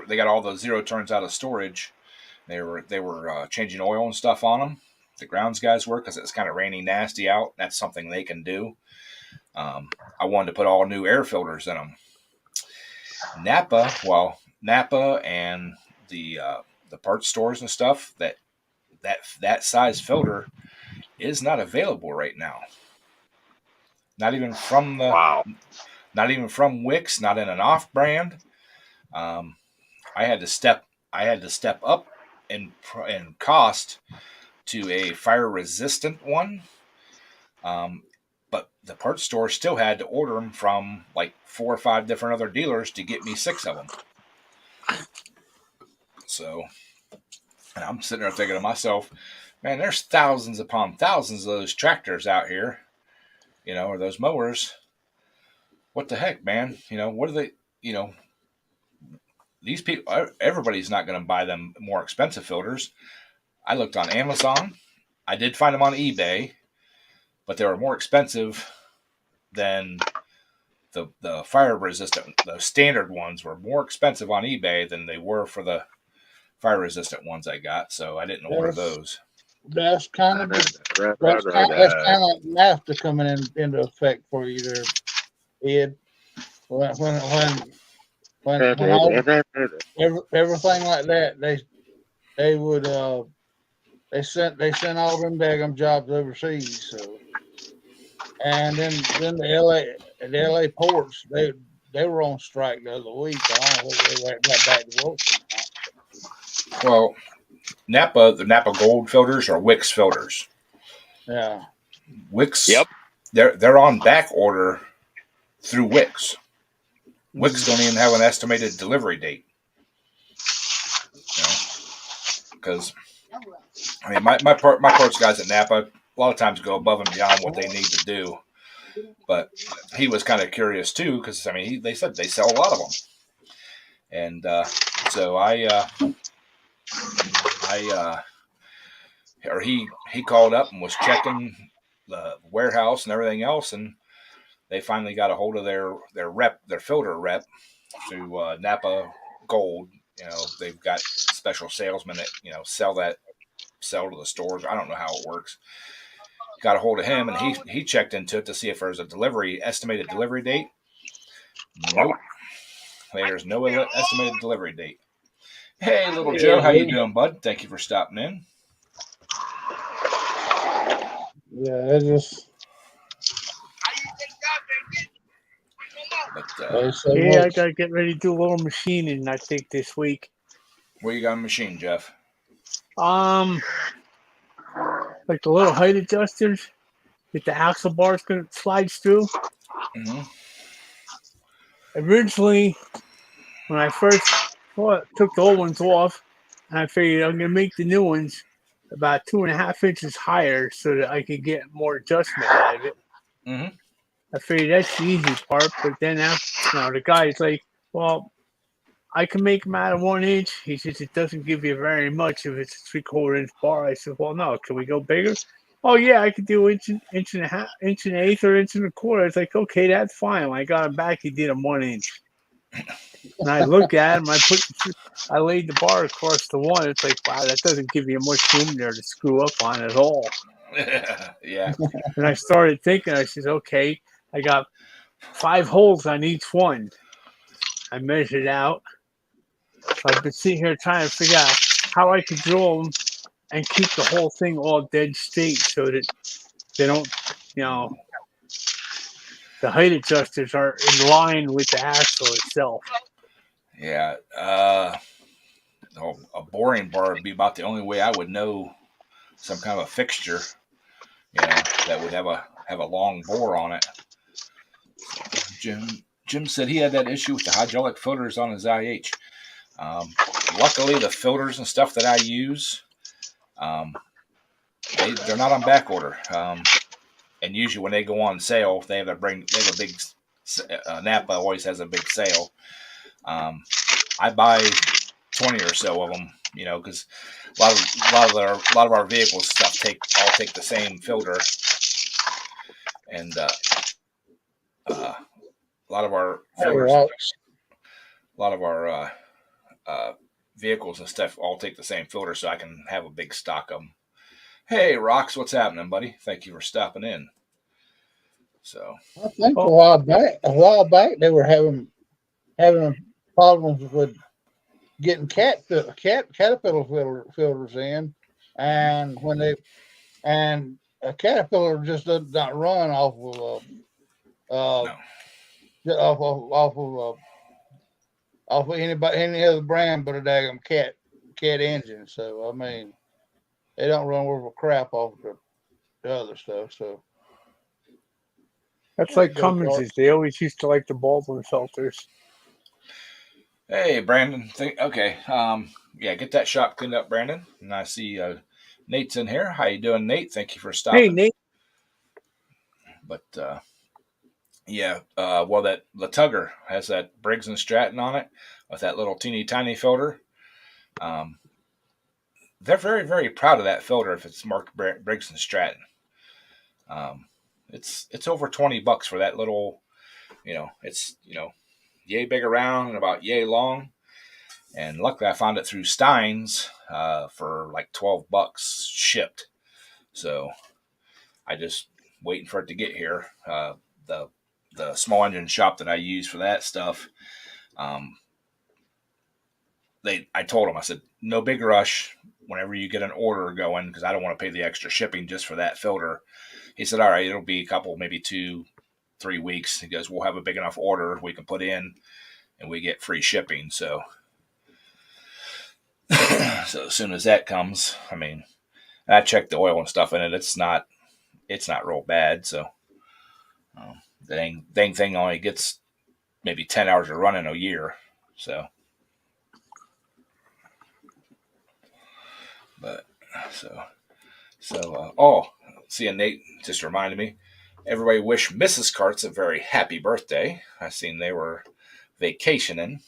they got all the zero turns out of storage. They were changing oil and stuff on them. The grounds guys were, because it's kind of rainy, nasty out. That's something they can do. I wanted to put all new air filters in them. Napa and the parts stores and stuff, that size filter is not available right now. Not even from Wix, not in an off brand. I had to step up in cost to a fire resistant one. But the parts store still had to order them from like 4 or 5 different other dealers to get me 6 of them. So, and I'm sitting there thinking to myself, man, there's thousands upon thousands of those tractors out here, you know, or those mowers. What the heck, man? You know, what are they, you know, these people, everybody's not going to buy them more expensive filters. I looked on Amazon. I did find them on eBay, but they were more expensive than the fire resistant. The standard ones were more expensive on eBay than they were for the fire resistant ones I got. So I didn't order those. That's kind of NAFTA coming into effect for you there, Ed. When all, everything like that, they would they sent all them daggum jobs overseas. So, and then the LA ports, they were on strike the other week. I don't know if they got back to work. Well, the Napa Gold filters are Wix filters. Yeah. Wix. Yep. They're on back order through Wix. Wix don't even have an estimated delivery date. You know, because I mean, my parts guys at Napa a lot of times go above and beyond what they need to do. But he was kind of curious too, because I mean, they said they sell a lot of them, and so he called up and was checking the warehouse and everything else, and they finally got a hold of their filter rep through Napa Gold. You know, they've got special salesmen that, you know, sell to the stores. I don't know how it works. Got a hold of him, and he checked into it to see if there's a estimated delivery date. Nope. There's no estimated delivery date. Hey, little Joe, how you doing, bud? Thank you for stopping in. Yeah, it's just. But, I gotta get ready to do a little machining, I think, this week. Where you got a machine, Jeff? Like the little height adjusters that the axle bars slides through. Mm-hmm. Originally, when I first took the old ones off, and I figured I'm gonna make the new ones about 2.5 inches higher so that I could get more adjustment out of it. Mm-hmm. I figured that's the easy part, but then the guy's like, well, I can make them out of 1 inch. He says it doesn't give you very much if it's a 3/4 inch bar. I said, well, no, can we go bigger? Oh yeah, I could do inch and a half, 1.1 inches, or 1.25 inches. It's like, okay, that's fine. When I got him back, he did them 1 inch. And I look at him, I laid the bar across the one. It's like, wow, that doesn't give you much room there to screw up on at all. Yeah. And I started thinking, I said, okay, I got 5 holes on each one. I measured out. So I've been sitting here trying to figure out how I could drill them and keep the whole thing all dead state so that they don't, the height adjusters are in line with the axle itself. Yeah. A boring bar would be about the only way I would know some kind of a fixture, that would have a long bore on it. Jim said he had that issue with the hydraulic filters on his IH. Luckily, the filters and stuff that I use, they're not on back order. And usually when they go on sale, they have a big Napa always has a big sale. I buy 20 or so of them, because a lot of our vehicles stuff take the same filter, and a lot of our filters, a lot of our vehicles and stuff all take the same filter, so I can have a big stock of them. Hey, Rox, what's happening, buddy? Thank you for stopping in. So I think a while back they were having problems with getting caterpillar filters in, and a Caterpillar just does not run off of any other brand but a daggum cat engine. So I mean, they don't run worth a crap off the other stuff. So that's like Cummins. They always used to like the Baldwin filters. Hey, Brandon. Okay. Get that shop cleaned up, Brandon. And I see Nate's in here. How you doing, Nate? Thank you for stopping. Hey, Nate. But well, that the Tugger has that Briggs & Stratton on it with that little teeny tiny filter. They're very, very proud of that filter if it's marked Briggs & Stratton. It's over $20 for that little, it's, yay big around and about yay long. And luckily I found it through Stein's for like $12 shipped. So I just waiting for it to get here. The small engine shop that I use for that stuff, I told them, I said, no big rush whenever you get an order going, because I don't want to pay the extra shipping just for that filter. He said, all right, it'll be a couple, maybe 2-3 weeks. He goes, we'll have a big enough order we can put in and we get free shipping. So so as soon as that comes, I mean, I checked the oil and stuff in it. It's not real bad. So the dang thing only gets maybe 10 hours of running a year. So, but seeing Nate just reminded me, everybody wish Mrs. Karts a very happy birthday. I seen they were vacationing.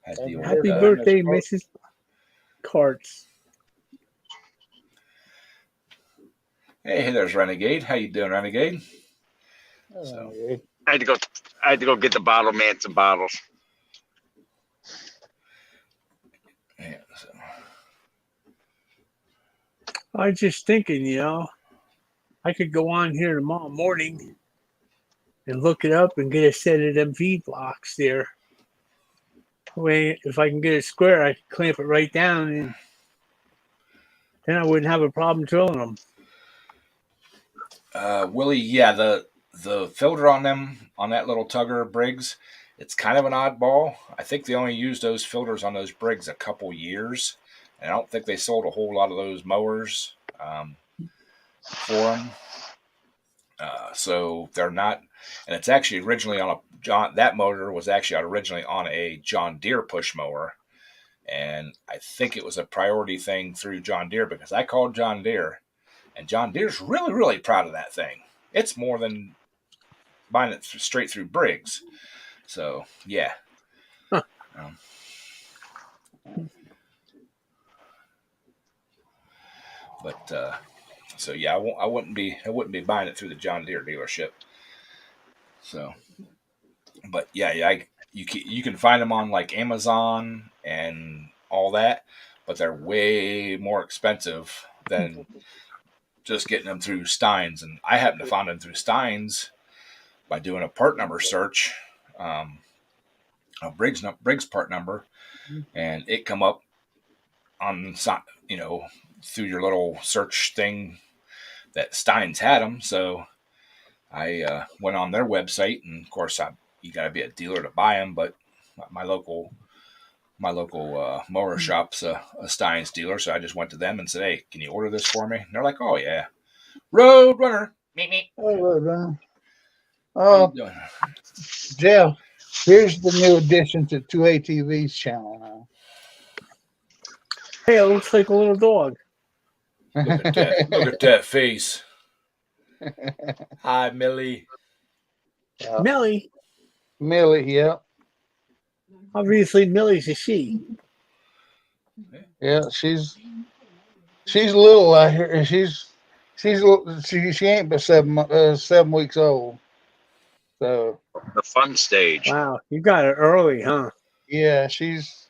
Happy birthday, Mrs. Karts. Hey, there's Renegade. How you doing, Renegade? So I had to go get the bottle man some bottles. Yeah, so. I was just thinking, I could go on here tomorrow morning and look it up and get a set of them V blocks there. Way, if I can get it square, I can clamp it right down, and then I wouldn't have a problem drilling them. Willie, yeah, the filter on that little Tugger Briggs, it's kind of an oddball. I think they only used those filters on those Briggs a couple years, and I don't think they sold a whole lot of those mowers for them. So they're not, and it's actually originally on that motor was actually originally on a John Deere push mower, and I think it was a priority thing through John Deere, because I called John Deere, and John Deere's really, really proud of that thing. It's more than buying it straight through Briggs. So yeah. Huh. So yeah, I wouldn't be buying it through the John Deere dealership. So, but yeah, you can find them on like Amazon and all that, but they're way more expensive than just getting them through Stein's. And I happen to find them through Stein's by doing a part number search, a Briggs part number, and it come up on through your little search thing that Stein's had them. So I went on their website, and of course, you got to be a dealer to buy them. But my local mower shop's a Stein's dealer, so I just went to them and said, "Hey, can you order this for me?" And they're like, "Oh yeah, Road Runner." Meep, meep. Oh, Jeff, here's the new addition to 2ATV's channel now. Hey, it looks like a little dog. Look at that! Look at that face. Hi, Millie. Millie. Millie, yeah. Obviously, Millie's a she. Yeah, she's little out here. She ain't but 7 weeks old. So The fun stage. Wow, you got it early, huh? yeah, she's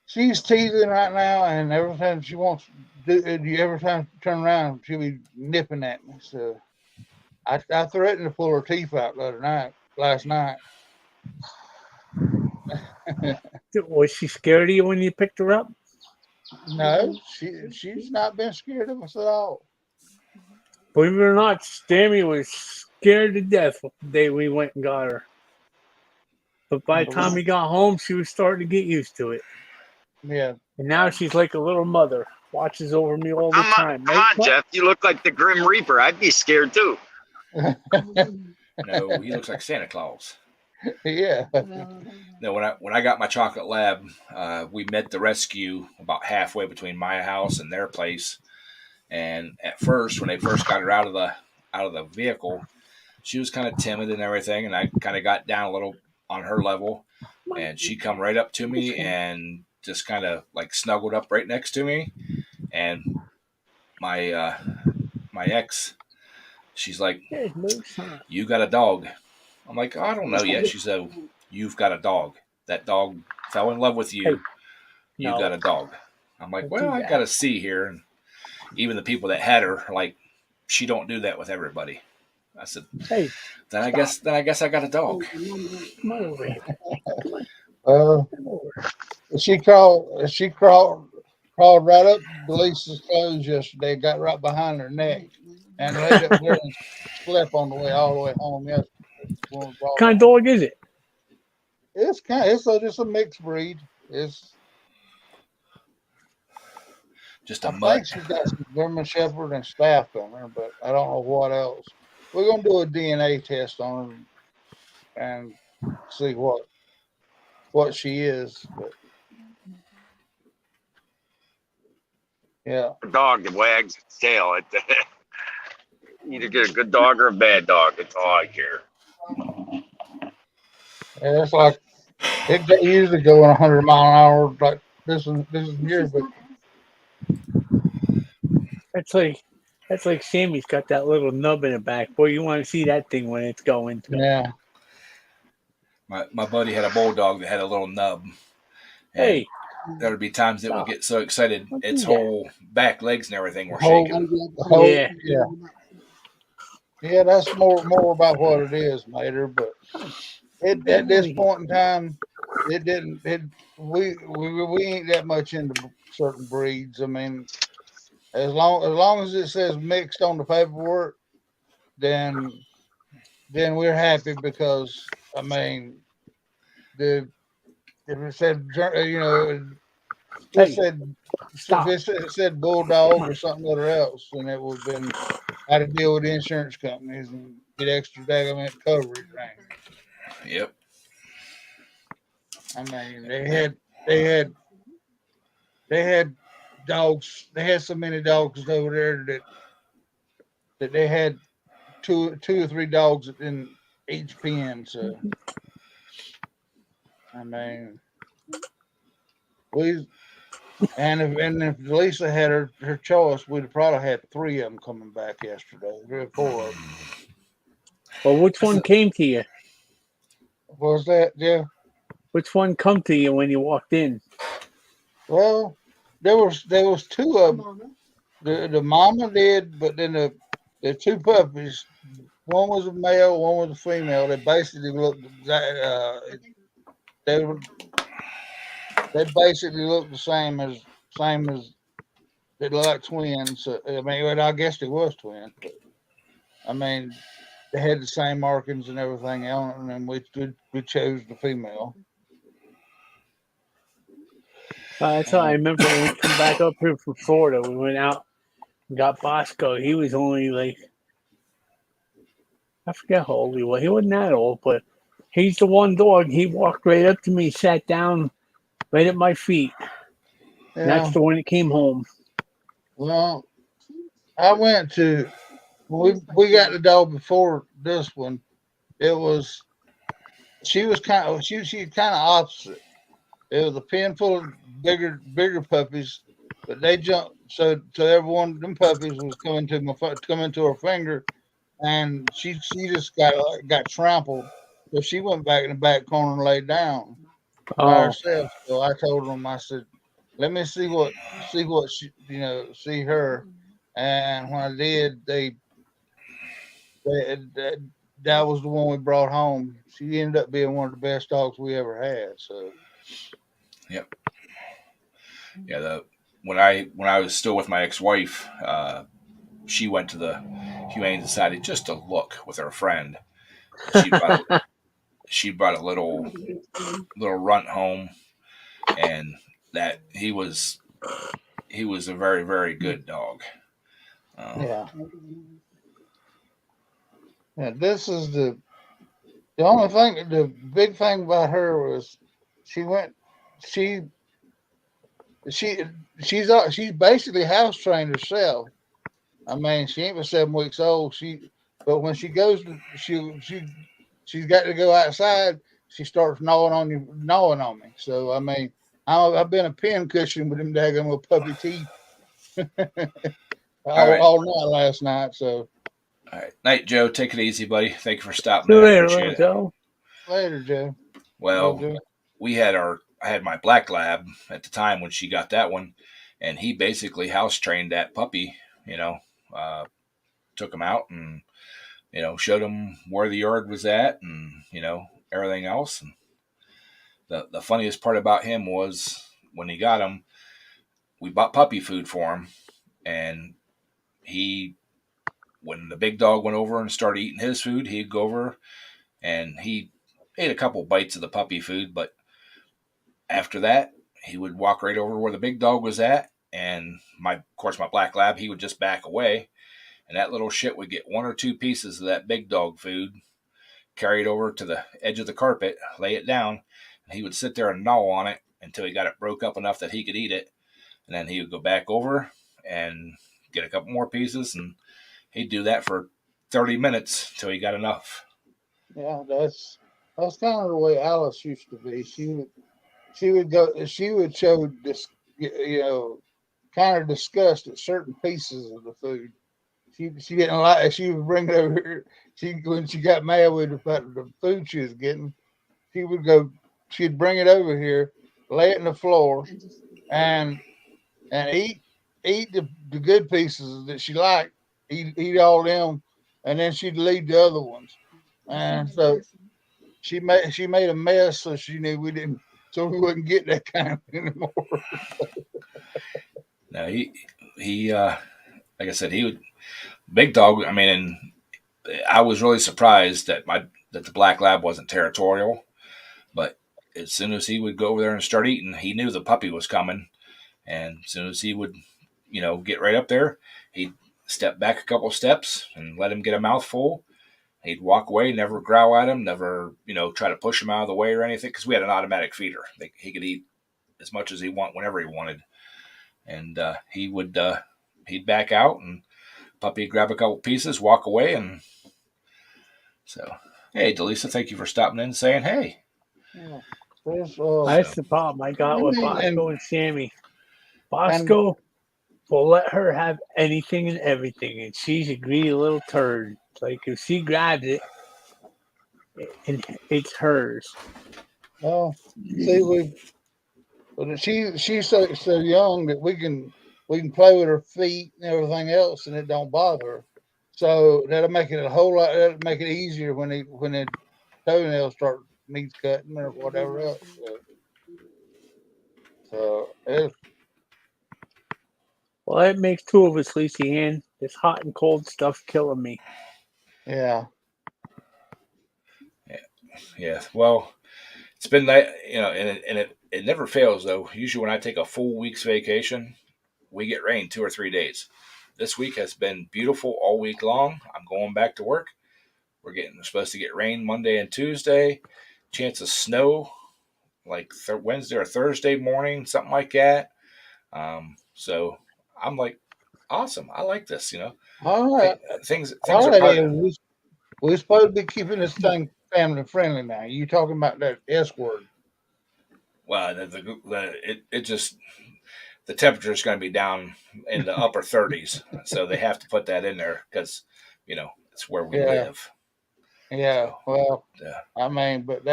teething right now, and every time she wants every time she turn around, she'll be nipping at me. So I threatened to pull her teeth out last night. Was she scared of you when you picked her up? No, she's not been scared of us at all. Believe it or not, Stammy was scared to death the day we went and got her. But by the time we got home, she was starting to get used to it. Yeah. And now she's like a little mother, watches over me all the time. Come on, Jeff. You look like the Grim Reaper. I'd be scared too. No, he looks like Santa Claus. Yeah. No, when I got my chocolate lab, we met the rescue about halfway between my house and their place. And at first, when they first got her out of the vehicle, she was kind of timid and everything. And I kind of got down a little on her level, and she come right up to me and just kind of like snuggled up right next to me. And my ex, she's like, "You got a dog?" I'm like, "I don't know yet." She said, "You've got a dog. That dog fell in love with you. You got a dog." I'm like, "Well, I got to see here." And even the people that had her are like, "She don't do that with everybody." I said, "Hey, then I guess I got a dog." She crawled right up Lisa's clothes yesterday, got right behind her neck, and laid up there and slept on the way all the way home yesterday. What kind of dog is it? It's just a mixed breed. It's just a I think she's got some German Shepherd and Staff on her, but I don't know what else. We're gonna do a DNA test on her and see what she is. But yeah, A dog that wags its tail. Either get a good dog or a bad dog. That's all I care. yeah, it's like it usually going 100 mile an hour like this is here, but that's like Sammy's got that little nub in the back. Boy, you want to see that thing when it's going. Yeah. My buddy had a bulldog that had a little nub. Hey. There would be times that would get so excited, its whole back legs and everything were shaking. Yeah, that's more about what it is, Mater. But at this point in time, we ain't that much into certain breeds. I mean, as long as it says mixed on the paperwork, then we're happy because I mean, if it said if it said bulldog or something else, then it would have been had to deal with insurance companies and get extra daggone coverage. Right? Yep. I mean, they had dogs. They had so many dogs over there that they had two or three dogs in each pen. So, I mean, if Lisa had her choice, we'd have probably had 3 of them coming back yesterday, 3 or 4 of them. Well, which one came to you? What was that, yeah? Which one come to you when you walked in? Well, there was 2 of them. The mama did, but then the 2 puppies, one was a male, one was a female. They basically looked they basically looked the same as that looked like twins. So, I mean, well, I guess they was twins, but I mean, they had the same markings and everything else, and then we chose the female. That's how I remember when we come back up here from Florida. We went out and got Bosco. He was only like, I forget how old he was. He wasn't that old, but he's the one dog. He walked right up to me, sat down right at my feet. Yeah. That's the one that came home. Well, I went to we got the dog before this one. It was she was kind of she kind of opposite. It was a pen full of bigger puppies, but they jumped so everyone them puppies was coming to her finger, and she just got trampled. So she went back in the back corner and laid down by Oh, herself. So I told them, I said, let me see what she, see her. And when I did, they that was the one we brought home. She ended up being one of the best dogs we ever had. So Yep. Yeah. When I was still with my ex-wife, she went to the Humane Society just to look with her friend. She brought a little runt home, and that he was a very, very good dog. yeah, yeah. This is the only thing. The big thing about her was she went she she she's basically house trained herself. I mean, she ain't but 7 weeks old. But when she goes to she's got to go outside. She starts gnawing on me. So I mean, I've been a pin cushion with them daggone little puppy teeth All right. all night last night. So All right. Night, Joe. Take it easy, buddy. Thank you for stopping see you in. I later, appreciate little it. Joe. later, Joe. Well, Joe. I had my black lab at the time when she got that one, and he basically house trained that puppy. Took him out and showed him where the yard was at, and everything else. And the funniest part about him was when he got him, we bought puppy food for him, and when the big dog went over and started eating his food, he'd go over and he ate a couple bites of the puppy food, but after that, he would walk right over where the big dog was at, and of course, my black lab, he would just back away, and that little shit would get 1 or 2 pieces of that big dog food, carry it over to the edge of the carpet, lay it down, and he would sit there and gnaw on it until he got it broke up enough that he could eat it, and then he would go back over and get a couple more pieces, and he'd do that for 30 minutes till he got enough. Yeah, that's kind of the way Alice used to be. She would show this, kind of disgust at certain pieces of the food. She didn't like. She would bring it over here. When she got mad with the food she was getting, she would go. She'd bring it over here, lay it in the floor, and eat the good pieces that she liked. Eat all them, and then she'd leave the other ones. And so she made a mess, so she knew we didn't, so we wouldn't get that kind of anymore. Now he like I said, he would big dog. I mean, and I was really surprised that the black lab wasn't territorial, but as soon as he would go over there and start eating, he knew the puppy was coming, and as soon as he would, get right up there, he'd step back a couple steps and let him get a mouthful. He'd walk away, never growl at him, never, try to push him out of the way or anything, because we had an automatic feeder. He could eat as much as he wanted whenever he wanted, and he'd back out, and puppy would grab a couple pieces, walk away, and so, hey, Delisa, thank you for stopping in and saying hey. Yeah. That's the problem I got with and- Bosco and Sammy. Bosco will let her have anything and everything, and she's a greedy little turd. Like if she grabs it, it's hers. Well, see, but she's so young that we can play with her feet and everything else, and it don't bother her. So that'll make it a whole lot. That'll make it easier when the toenails start needs cutting or whatever else. So Well, Well, that makes two of us, Lacey Ann. This hot and cold stuff killing me. Yeah. Yeah. Well, it's been that, and it never fails though. Usually when I take a full week's vacation, we get rain 2 or 3 days. This week has been beautiful all week long. I'm going back to work. We're supposed to get rain Monday and Tuesday. Chance of snow like Wednesday or Thursday morning, something like that. So I'm like, awesome. I like this. All right. Things All are right. positive. We're supposed to be keeping this thing family friendly now. You talking about that S word? Well, it just the temperature is going to be down in the upper 30s, so they have to put that in there because it's where we live. Yeah. So, well, yeah. I mean, but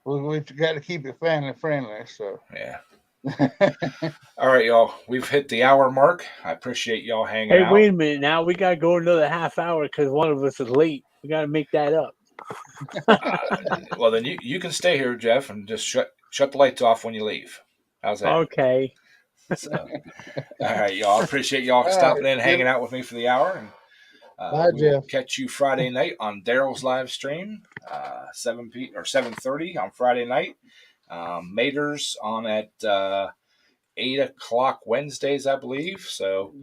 we got to keep it family friendly. So yeah. All right, y'all. We've hit the hour mark. I appreciate y'all hanging Hey, out. wait a minute now. We got to go another half hour because one of us is late. We got to make that up. Well, then you can stay here, Jeff, and just shut the lights off when you leave. How's that? Okay. So, all right, y'all. Appreciate y'all stopping in, hanging out with me for the hour. And bye, we'll Jeff. catch you Friday night on Daryl's live stream, 7:30 on Friday night. Mater's on at 8 o'clock Wednesdays, I believe. So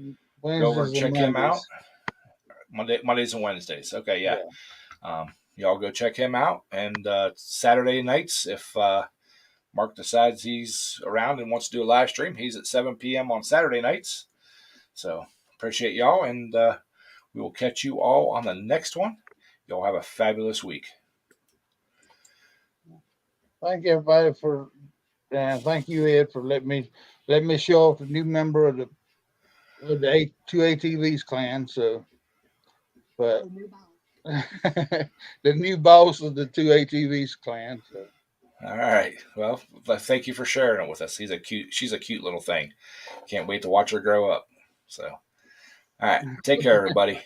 go over and check him out. Mondays and Wednesdays. Okay, yeah. Y'all go check him out. And Saturday nights, if Mark decides he's around and wants to do a live stream, he's at 7 p.m. on Saturday nights. So appreciate y'all, and we will catch you all on the next one. Y'all have a fabulous week. Thank everybody thank you, Ed, for letting me show off the new member of the 2 ATVs clan. So, but the new boss of the 2 ATVs clan. So. All right. Well, thank you for sharing it with us. She's a cute little thing. Can't wait to watch her grow up. So, all right. Take care, everybody.